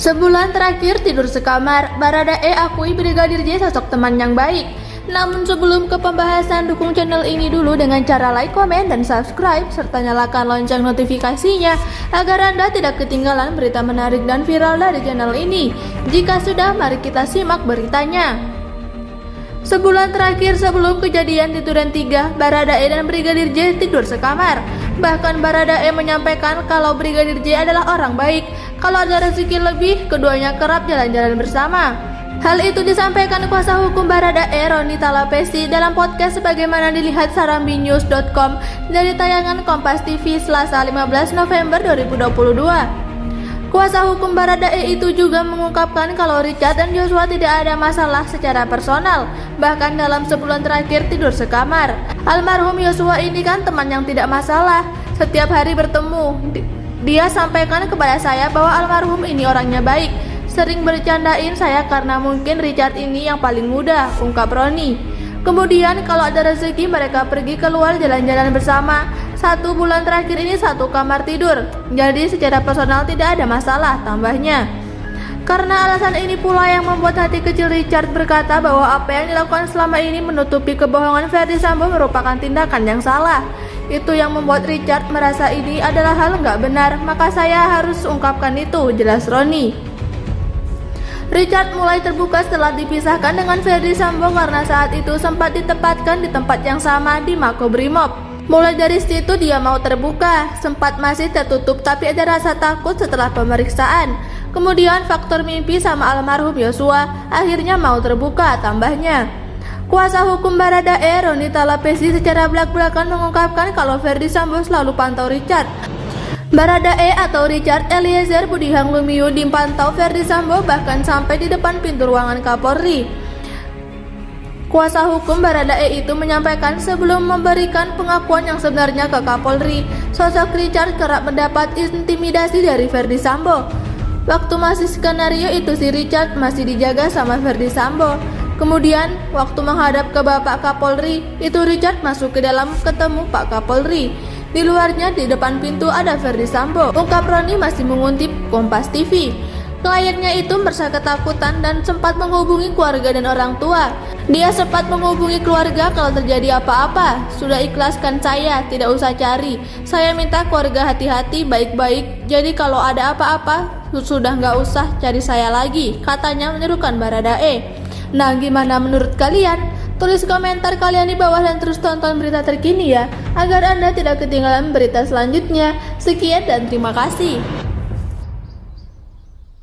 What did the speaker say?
Sebulan terakhir tidur sekamar, Baradae akui Brigadir J sosok teman yang baik. Namun sebelum ke pembahasan, dukung channel ini dulu dengan cara like, komen, dan subscribe, serta nyalakan lonceng notifikasinya agar Anda tidak ketinggalan berita menarik dan viral dari channel ini. Jika sudah, mari kita simak beritanya. Sebulan terakhir sebelum kejadian di Duren 3, Baradae dan Brigadir J tidur sekamar. Bahkan Baradae menyampaikan kalau Brigadir J adalah orang baik. Kalau ada rezeki lebih, keduanya kerap jalan-jalan bersama. Hal itu disampaikan kuasa hukum Baradae, Roni Talapesi, dalam podcast sebagaimana dilihat sarambinews.com dari tayangan Kompas TV Selasa 15 November 2022. Kuasa hukum Baradae itu juga mengungkapkan kalau Richard dan Joshua tidak ada masalah secara personal, bahkan dalam sebulan terakhir tidur sekamar. Almarhum Joshua ini kan teman yang tidak masalah, setiap hari bertemu. Dia sampaikan kepada saya bahwa almarhum ini orangnya baik, sering bercandain saya karena mungkin Richard ini yang paling muda, ungkap Roni. Kemudian kalau ada rezeki mereka pergi keluar jalan-jalan bersama. 1 bulan terakhir ini satu kamar tidur, jadi secara personal tidak ada masalah, tambahnya. Karena alasan ini pula yang membuat hati kecil Richard berkata bahwa apa yang dilakukan selama ini menutupi kebohongan Ferdy Sambo merupakan tindakan yang salah. Itu yang membuat Richard merasa ini adalah hal nggak benar, maka saya harus ungkapkan itu, jelas Roni. Richard mulai terbuka setelah dipisahkan dengan Ferdy Sambo karena saat itu sempat ditempatkan di tempat yang sama di Makobrimob. Mulai dari situ dia mau terbuka, sempat masih tertutup tapi ada rasa takut setelah pemeriksaan. Kemudian faktor mimpi sama almarhum Joshua, akhirnya mau terbuka, tambahnya. Kuasa hukum Baradae, Roni Talapesi, secara belak-belakan mengungkapkan kalau Ferdy Sambo selalu pantau Richard. Baradae atau Richard Eliezer Budihang Lumiu dipantau Ferdy Sambo bahkan sampai di depan pintu ruangan Kapolri. Kuasa hukum Baradae itu menyampaikan sebelum memberikan pengakuan yang sebenarnya ke Kapolri, sosok Richard kerap mendapat intimidasi dari Ferdy Sambo. Waktu masih skenario itu si Richard masih dijaga sama Ferdy Sambo. Kemudian waktu menghadap ke Bapak Kapolri, itu Richard masuk ke dalam ketemu Pak Kapolri. Di luarnya di depan pintu ada Ferdy Sambo, ungkap Roni masih mengutip Kompas TV. Kliennya itu merasa ketakutan dan sempat menghubungi keluarga dan orang tua. Dia sempat menghubungi keluarga kalau terjadi apa-apa. Sudah ikhlaskan saya, tidak usah cari. Saya minta keluarga hati-hati, baik-baik. Jadi kalau ada apa-apa, sudah nggak usah cari saya lagi, katanya menyerukan Baradae. Nah, gimana menurut kalian? Tulis komentar kalian di bawah dan terus tonton berita terkini ya, agar Anda tidak ketinggalan berita selanjutnya. Sekian dan terima kasih.